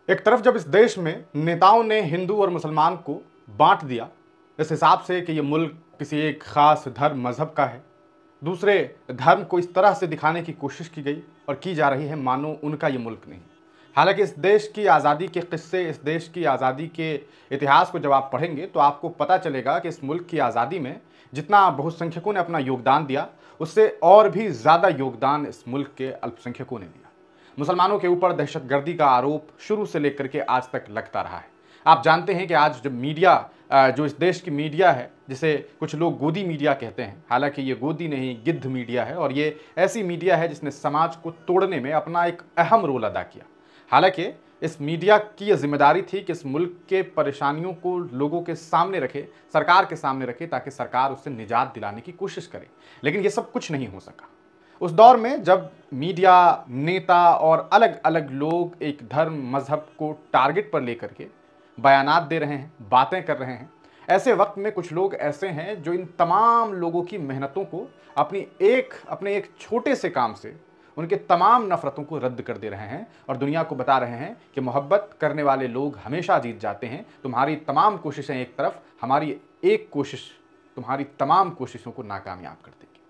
एक तरफ जब इस देश में नेताओं ने हिंदू और मुसलमान को बांट दिया इस हिसाब से कि ये मुल्क किसी एक खास धर्म मजहब का है, दूसरे धर्म को इस तरह से दिखाने की कोशिश की गई और की जा रही है मानो उनका ये मुल्क नहीं। हालांकि इस देश की आज़ादी के किस्से, इस देश की आज़ादी के इतिहास को जब आप पढ़ेंगे तो आपको पता चलेगा कि इस मुल्क की आज़ादी में जितना बहुसंख्यकों ने अपना योगदान दिया, उससे और भी ज़्यादा योगदान इस मुल्क के अल्पसंख्यकों ने दिया। मुसलमानों के ऊपर दहशतगर्दी का आरोप शुरू से लेकर के आज तक लगता रहा है। आप जानते हैं कि आज जब मीडिया, जो इस देश की मीडिया है, जिसे कुछ लोग गोदी मीडिया कहते हैं, हालांकि ये गोदी नहीं गिद्ध मीडिया है, और ये ऐसी मीडिया है जिसने समाज को तोड़ने में अपना एक अहम रोल अदा किया। हालांकि इस मीडिया की यह जिम्मेदारी थी कि इस मुल्क के परेशानियों को लोगों के सामने रखे, सरकार के सामने रखे, ताकि सरकार उससे निजात दिलाने की कोशिश करे, लेकिन ये सब कुछ नहीं हो सका। उस दौर में जब मीडिया, नेता और अलग अलग लोग एक धर्म मजहब को टारगेट पर लेकर के बयानात दे रहे हैं, बातें कर रहे हैं, ऐसे वक्त में कुछ लोग ऐसे हैं जो इन तमाम लोगों की मेहनतों को अपने एक छोटे से काम से उनके तमाम नफरतों को रद्द कर दे रहे हैं और दुनिया को बता रहे हैं कि मोहब्बत करने वाले लोग हमेशा जीत जाते हैं। तुम्हारी तमाम कोशिशें एक तरफ, हमारी एक कोशिश तुम्हारी तमाम कोशिशों को नाकामयाब कर देगी।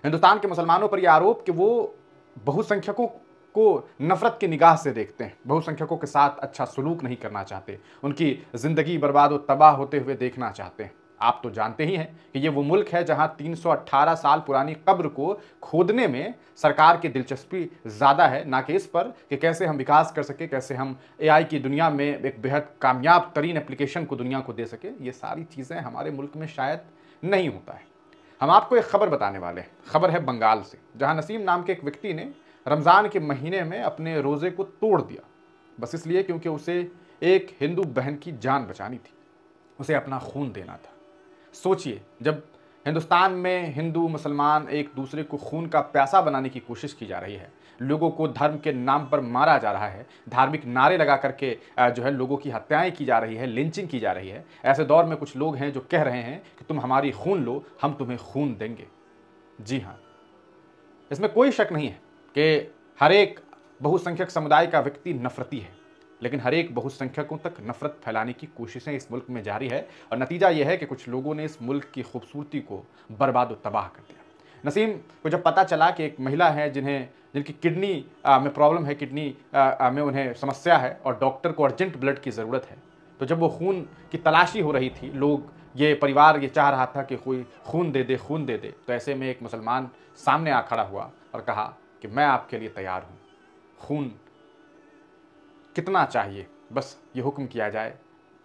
हिंदुस्तान के मुसलमानों पर यह आरोप कि वो बहुसंख्यकों को नफरत की निगाह से देखते हैं, बहुसंख्यकों के साथ अच्छा सलूक नहीं करना चाहते, उनकी जिंदगी बर्बाद और तबाह होते हुए देखना चाहते हैं। आप तो जानते ही हैं कि ये वो मुल्क है जहां 318 साल पुरानी कब्र को खोदने में सरकार की दिलचस्पी ज़्यादा है, ना कि इस पर कि कैसे हम विकास कर सके, कैसे हम एआई की दुनिया में एक बेहद कामयाब तरीन एप्लीकेशन को दुनिया को दे सके। ये सारी चीज़ें हमारे मुल्क में शायद नहीं होता है। हम आपको एक खबर बताने वाले हैं। खबर है बंगाल से, जहां नसीम नाम के एक व्यक्ति ने रमज़ान के महीने में अपने रोज़े को तोड़ दिया, बस इसलिए क्योंकि उसे एक हिंदू बहन की जान बचानी थी, उसे अपना खून देना था। सोचिए, जब हिंदुस्तान में हिंदू मुसलमान एक दूसरे को खून का प्यासा बनाने की कोशिश की जा रही है, लोगों को धर्म के नाम पर मारा जा रहा है, धार्मिक नारे लगा करके जो है लोगों की हत्याएं की जा रही है, लिंचिंग की जा रही है, ऐसे दौर में कुछ लोग हैं जो कह रहे हैं कि तुम हमारी खून लो, हम तुम्हें खून देंगे। जी हाँ, इसमें कोई शक नहीं है कि हर एक बहुसंख्यक समुदाय का व्यक्ति नफरती है, लेकिन हर एक बहुसंख्यकों तक नफरत फैलाने की कोशिशें इस मुल्क में जारी है और नतीजा यह है कि कुछ लोगों ने इस मुल्क की खूबसूरती को बर्बाद और तबाह कर दिया। नसीम को जब पता चला कि एक महिला है जिनकी किडनी में प्रॉब्लम है, किडनी में उन्हें समस्या है और डॉक्टर को अर्जेंट ब्लड की ज़रूरत है, तो जब वो खून की तलाशी हो रही थी, ये परिवार ये चाह रहा था कि कोई खून दे दे, खून दे दे, तो ऐसे में एक मुसलमान सामने आ खड़ा हुआ और कहा कि मैं आपके लिए तैयार हूँ, खून कितना चाहिए, बस ये हुक्म किया जाए,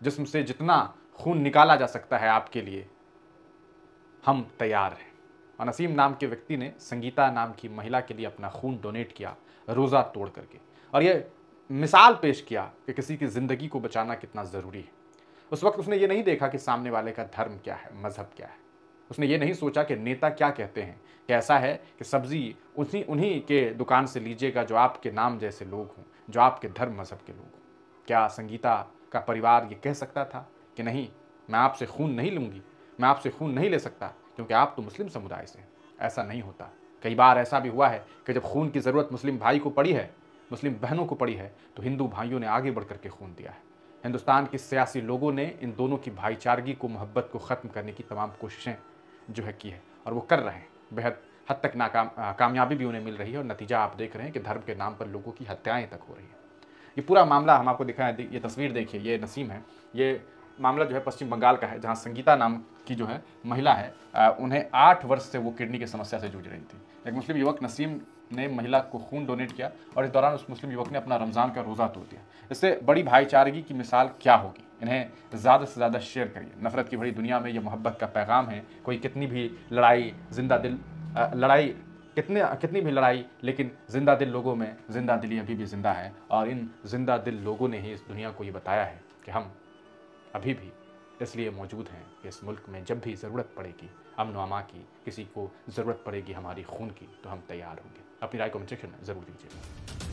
जिस्म से जितना खून निकाला जा सकता है आपके लिए, हम तैयार हैं। और नसीम नाम के व्यक्ति ने संगीता नाम की महिला के लिए अपना खून डोनेट किया, रोज़ा तोड़ करके, और ये मिसाल पेश किया कि किसी की ज़िंदगी को बचाना कितना ज़रूरी है। उस वक्त उसने ये नहीं देखा कि सामने वाले का धर्म क्या है, मज़हब क्या है। उसने ये नहीं सोचा कि नेता क्या कहते हैं, कि ऐसा है कि सब्ज़ी उन्हीं के दुकान से लीजिएगा जो आपके नाम जैसे लोग हों, जो आपके धर्म मज़हब के लोग हों। क्या संगीता का परिवार ये कह सकता था कि नहीं, मैं आपसे खून नहीं लूँगी, मैं आपसे खून नहीं ले सकता क्योंकि आप तो मुस्लिम समुदाय से हैं? ऐसा नहीं होता। कई बार ऐसा भी हुआ है कि जब खून की ज़रूरत मुस्लिम भाई को पड़ी है, मुस्लिम बहनों को पड़ी है, तो हिंदू भाइयों ने आगे बढ़ करके खून दिया है। हिंदुस्तान के सियासी लोगों ने इन दोनों की भाईचारगी को, मोहब्बत को ख़त्म करने की तमाम कोशिशें जो है की है, और वो कर रहे हैं। बेहद हद तक कामयाबी भी उन्हें मिल रही है और नतीजा आप देख रहे हैं कि धर्म के नाम पर लोगों की हत्याएं तक हो रही हैं। ये पूरा मामला हम आपको दिखाएं, ये तस्वीर देखिए, ये नसीम है। ये मामला जो है पश्चिम बंगाल का है, जहाँ संगीता नाम की जो है महिला है, उन्हें 8 वर्ष से वो किडनी की समस्या से जूझ रही थी। एक मुस्लिम युवक नसीम ने महिला को खून डोनेट किया और इस दौरान उस मुस्लिम युवक ने अपना रमज़ान का रोज़ा तोड़ दिया। इससे बड़ी भाईचारगी की मिसाल क्या होगी? इन्हें ज़्यादा से ज़्यादा शेयर करिए। नफ़रत की बड़ी दुनिया में ये मोहब्बत का पैगाम है। कोई कितनी भी लड़ाई, कितनी भी लड़ाई, लेकिन जिंदा दिल लोगों में जिंदा दिली अभी भी जिंदा है, और इन जिंदा दिल लोगों ने ही इस दुनिया को ये बताया है कि हम अभी भी इसलिए मौजूद हैं कि इस मुल्क में जब भी ज़रूरत पड़ेगी अमन व अमान की, किसी को ज़रूरत पड़ेगी हमारी खून की, तो हम तैयार होंगे। अपनी राय कमेंट सेक्शन में ज़रूर दीजिएगा।